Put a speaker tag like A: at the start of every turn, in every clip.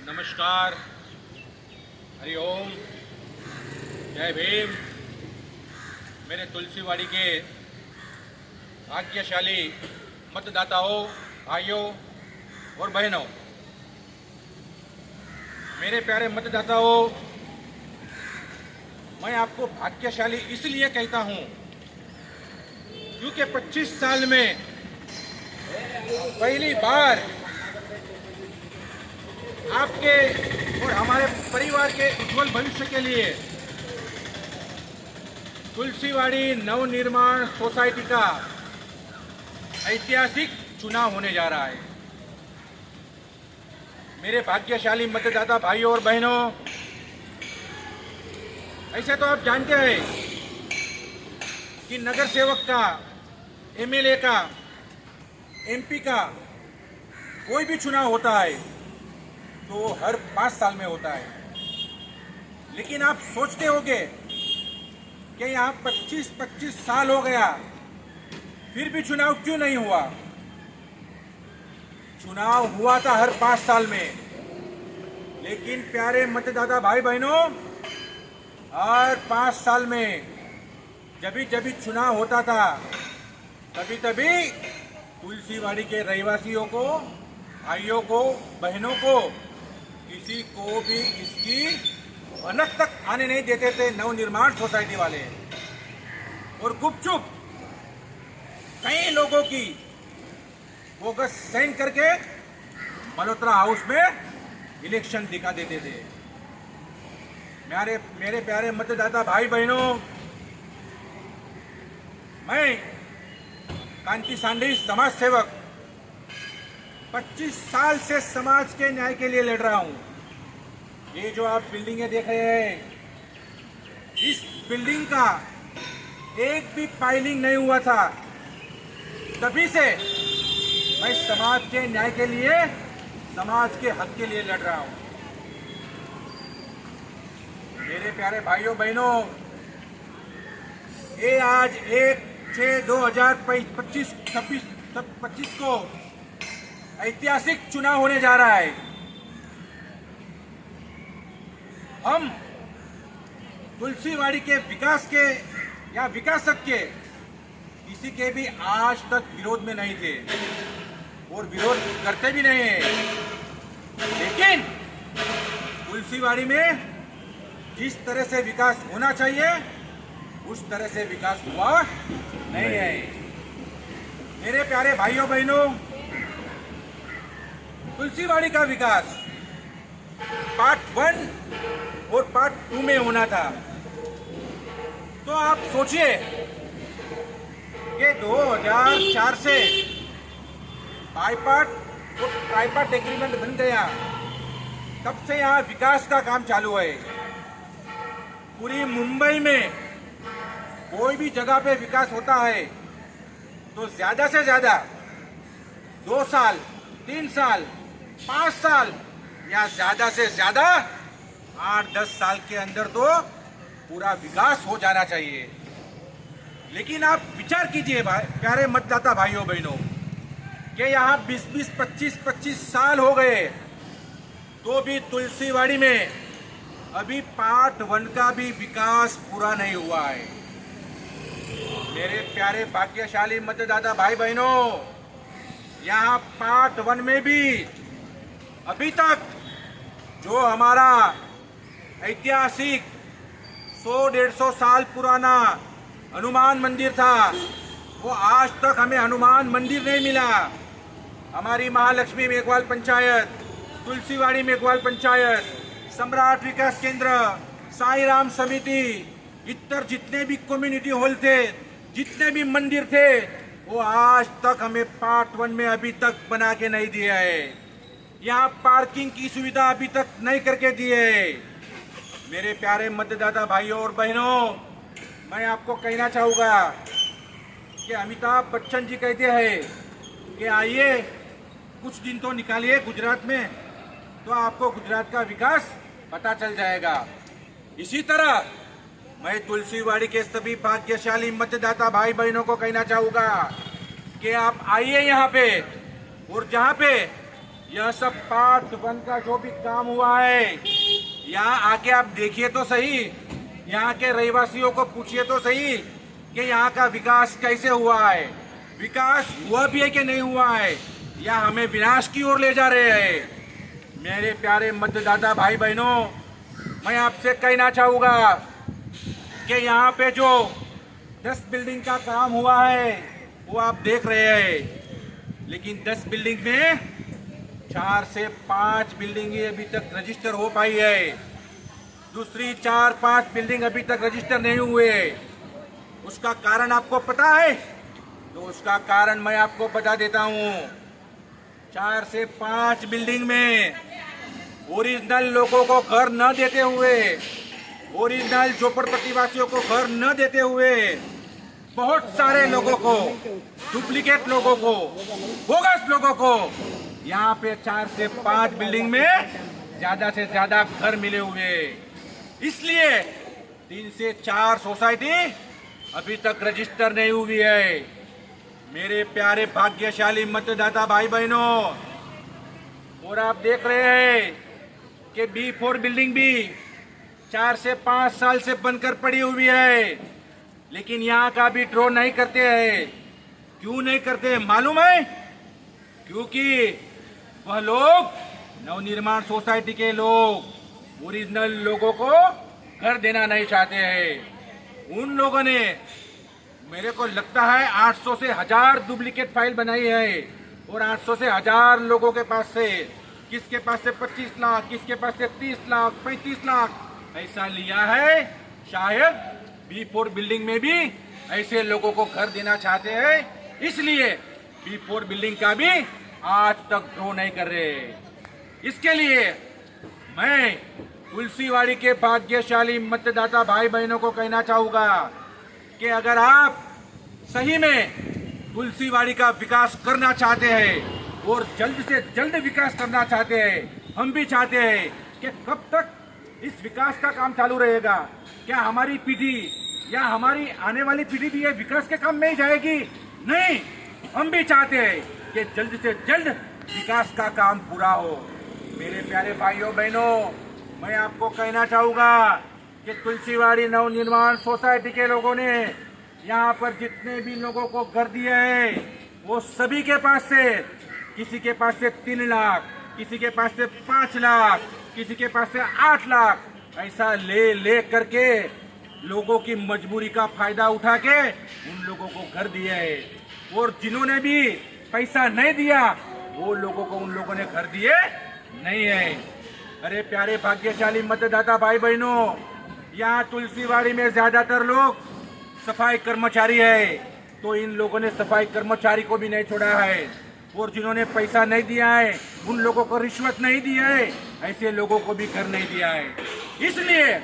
A: नमस्कार, हरिओम, जय भीम। मेरे तुलसीवाड़ी के भाग्यशाली मतदाताओं, भाइयों और बहनों, मेरे प्यारे मतदाताओं, मैं आपको भाग्यशाली इसलिए कहता हूं क्योंकि 25 साल में पहली बार आपके और हमारे परिवार के उज्जवल भविष्य के लिए तुलसीवाड़ी नवनिर्माण सोसाइटी का ऐतिहासिक चुनाव होने जा रहा है। मेरे भाग्यशाली मतदाता भाइयों और बहनों, ऐसे तो आप जानते हैं कि नगर सेवक का, एमएलए का, एमपी का कोई भी चुनाव होता है तो हर 5 साल में होता है। लेकिन आप सोचते होंगे कि यहाँ 25 साल हो गया, फिर भी चुनाव क्यों नहीं हुआ। चुनाव हुआ था हर 5 साल में, लेकिन प्यारे मतदाता भाई बहनों, हर 5 साल में जब जब चुनाव होता था तभी तभी तुलसीवाड़ी के रहवासियों को, भाइयों को, बहनों को, किसी को भी इसकी भनक तक आने नहीं देते थे नवनिर्माण सोसाइटी वाले। और गुपचुप कई लोगों की बोगस साइन करके मल्होत्रा हाउस में इलेक्शन दिखा देते थे। मेरे प्यारे मतदाता भाई बहनों, मैं कांति सांडी समाज सेवक 25 साल से समाज के न्याय के लिए लड़ रहा हूं। ये जो आप बिल्डिंगें देख रहे हैं, इस बिल्डिंग का एक भी फाइलिंग नहीं हुआ था। तभी से मैं समाज के न्याय के लिए, समाज के हक के लिए लड़ रहा हूं। मेरे प्यारे भाइयों बहनों, ये आज 1/6/2025 को ऐतिहासिक चुनाव होने जा रहा है। हम तुलसीवाड़ी के विकास के या विकासक के किसी के भी आज तक विरोध में नहीं थे और विरोध करते भी नहीं है। लेकिन तुलसीवाड़ी में जिस तरह से विकास होना चाहिए उस तरह से विकास हुआ नहीं है। मेरे प्यारे भाइयों बहनों, तुलसीवाड़ी का विकास पार्ट 1 और पार्ट 2 में होना था। तो आप सोचिए कि 2004 से बाईपार्ट और ट्राईपार्ट एग्रीमेंट बन गया, तब से यहाँ विकास का काम चालू है। पूरी मुंबई में कोई भी जगह पे विकास होता है तो ज्यादा से ज्यादा 2 साल, 3 साल, 5 साल या ज्यादा से ज्यादा 8-10 साल के अंदर तो पूरा विकास हो जाना चाहिए। लेकिन आप विचार कीजिए प्यारे मतदाता भाइयों बहनों, कि यहाँ 20-20, 25-25 साल हो गए तो भी तुलसीवाड़ी में अभी पार्ट 1 का भी विकास पूरा नहीं हुआ है। मेरे प्यारे भाग्यशाली मतदाता भाई बहनों, यहाँ पार्ट 1 में भी अभी तक जो हमारा ऐतिहासिक 100-150 साल पुराना हनुमान मंदिर था, वो आज तक हमें हनुमान मंदिर नहीं मिला। हमारी महालक्ष्मी मेघवाल पंचायत, तुलसीवाड़ी मेघवाल पंचायत, सम्राट विकास केंद्र, साई राम समिति, इतर जितने भी कम्युनिटी हॉल थे, जितने भी मंदिर थे, वो आज तक हमें पार्ट 1 में अभी तक बना के नहीं दिया है। यहाँ पार्किंग की सुविधा अभी तक नहीं करके दी है। मेरे प्यारे मतदाता भाइयों और बहनों, मैं आपको कहना चाहूँगा कि अमिताभ बच्चन जी कहते हैं कि आइए कुछ दिन तो निकालिए गुजरात में, तो आपको गुजरात का विकास पता चल जाएगा। इसी तरह मैं तुलसीवाड़ी के सभी भाग्यशाली मतदाता भाई बहनों को कहना चाहूँगा कि आप आइए यहाँ पे, और जहाँ पे यह सब पार्ट वन का जो भी काम हुआ है, यहाँ आके आप देखिए तो सही, यहाँ के रहवासियों को पूछिए तो सही कि यहाँ का विकास कैसे हुआ है, विकास हुआ भी है कि नहीं हुआ है, या हमें विनाश की ओर ले जा रहे हैं। मेरे प्यारे मतदाता भाई बहनों, मैं आपसे कहना चाहूँगा कि यहाँ पे जो 10 बिल्डिंग का काम हुआ है वो आप देख रहे हैं, लेकिन 10 बिल्डिंग में 4 से 5 बिल्डिंग ही अभी तक रजिस्टर हो पाई है, दूसरी 4-5 बिल्डिंग अभी तक रजिस्टर नहीं हुए। उसका कारण आपको पता है? तो उसका कारण मैं आपको बता देता हूँ। 4 से 5 बिल्डिंग में ओरिजिनल लोगों को घर न देते हुए, ओरिजिनल झोपड़पट्टी वासियों को घर न देते हुए, बहुत सारे लोगों को, डुप्लीकेट लोगों को, बोगस लोगों को यहाँ पे 4 से 5 बिल्डिंग में ज्यादा से ज्यादा घर मिले हुए। इसलिए 3 से 4 सोसाइटी अभी तक रजिस्टर नहीं हुई है। मेरे प्यारे भाग्यशाली मतदाता भाई बहनों, और आप देख रहे हैं कि B4 बिल्डिंग भी 4 से 5 साल से बनकर पड़ी हुई है, लेकिन यहाँ का भी ड्रॉ नहीं करते हैं। क्यों नहीं करते मालूम है? क्योंकि वह लोग, नवनिर्माण सोसाइटी के लोग, ओरिजिनल लोगों को घर देना नहीं चाहते हैं। उन लोगों ने, मेरे को लगता है 800 से 1000 डुप्लीकेट फाइल बनाई है, और 800 से 1000 लोगों के पास से, किसके पास से 25 लाख, किसके पास से 30 लाख, 35 लाख ऐसा लिया है। शायद B4 बिल्डिंग में भी ऐसे लोगों को घर देना चाहते हैं, इसलिए B4 बिल्डिंग का भी आज तक ड्रॉ नहीं कर रहे। इसके लिए मैं तुलसीवाड़ी के भाग्यशाली मतदाता भाई बहनों को कहना चाहूँगा कि अगर आप सही में तुलसीवाड़ी का विकास करना चाहते हैं और जल्द से जल्द विकास करना चाहते हैं, हम भी चाहते हैं कि कब तक इस विकास का काम चालू रहेगा? क्या हमारी पीढ़ी या हमारी आने वाली पीढ़ी भी ये विकास के काम में ही जाएगी? नहीं, हम भी चाहते हैं कि जल्द से जल्द विकास का काम पूरा हो। मेरे प्यारे भाइयों बहनों, मैं आपको कहना चाहूँगा कि तुलसीवाड़ी नवनिर्माण सोसाइटी के लोगों ने यहाँ पर जितने भी लोगों को घर दिए हैं, वो सभी के पास से, किसी के पास से 3 लाख, किसी के पास से 5 लाख, किसी के पास से 8 लाख, ऐसा ले करके लोगों की मजबूरी का फायदा उठा के उन लोगों को घर दिए है। और जिन्होंने भी पैसा नहीं दिया, वो लोगों को उन लोगों ने घर दिए नहीं है। अरे प्यारे भाग्यशाली मतदाता भाई बहनों, यहाँ तुलसीवाड़ी में ज्यादातर लोग सफाई कर्मचारी है, तो इन लोगों ने सफाई कर्मचारी को भी नहीं छोड़ा है, और जिन्होंने पैसा नहीं दिया है, उन लोगों को रिश्वत नहीं दी है, ऐसे लोगों को भी घर नहीं दिया है। इसलिए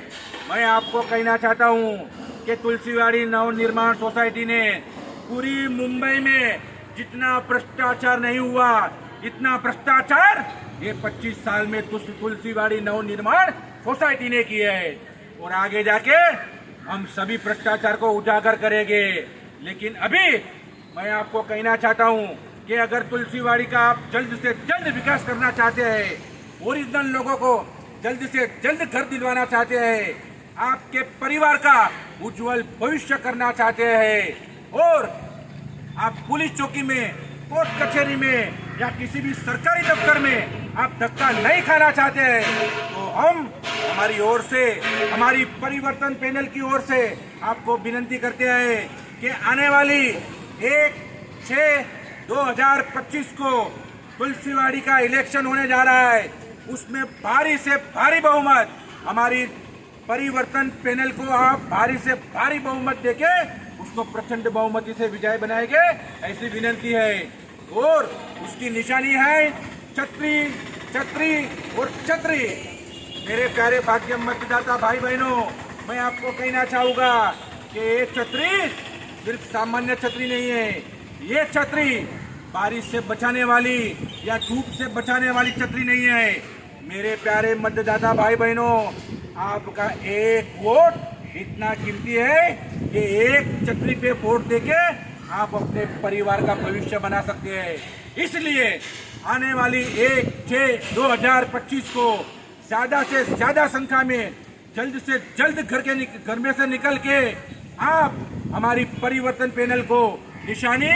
A: मैं आपको कहना चाहता हूँ कि तुलसीवाड़ी नवनिर्माण सोसाइटी ने पूरी मुंबई में जितना भ्रष्टाचार नहीं हुआ, इतना भ्रष्टाचार ये 25 साल में तुलसीवाड़ी नवनिर्माण सोसाइटी ने किया है, और आगे जाके हम सभी भ्रष्टाचार को उजागर करेंगे। लेकिन अभी मैं आपको कहना चाहता हूँ कि अगर तुलसीवाड़ी का आप जल्द से जल्द विकास करना चाहते हैं, ओरिजिनल लोगों को जल्द से जल्द घर दिलवाना चाहते हैं, आपके परिवार का उज्जवल भविष्य करना चाहते हैं, और आप पुलिस चौकी में, कोर्ट कचहरी में या किसी भी सरकारी दफ्तर में आप धक्का नहीं खाना चाहते हैं, तो हम हमारी ओर से, हमारी परिवर्तन पैनल की ओर से आपको विनती करते हैं कि आने वाली 1/6/2025 को तुलसीवाड़ी का इलेक्शन होने जा रहा है। उसमें भारी से भारी बहुमत, हमारी परिवर्तन पैनल को आप भारी से भारी बहुमत देके उसको प्रचंड बहुमती से विजय बनाएंगे, ऐसी विनती है। और उसकी निशानी है छतरी, छतरी और छतरी। मेरे प्यारे भाग्य मतदाता भाई बहनों, मैं आपको कहना चाहूँगा कि ये छतरी सिर्फ सामान्य छतरी नहीं है, ये छतरी बारिश से बचाने वाली या धूप से बचाने वाली छतरी नहीं है। मेरे प्यारे मतदाता भाई बहनों, आपका एक वोट इतना कीमती है कि एक छतरी पे वोट देके आप अपने परिवार का भविष्य बना सकते हैं। इसलिए आने वाली 1/6/2025 को ज्यादा से ज्यादा संख्या में जल्द से जल्द घर में से निकल के आप हमारी परिवर्तन पैनल को निशानी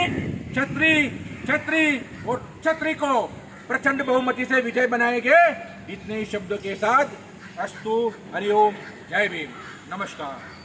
A: छतरी और छतरी को प्रचंड बहुमति से विजय बनाएंगे। इतने ही शब्दों के साथ अस्तु, हरिओम, जय भीम, नमस्कार।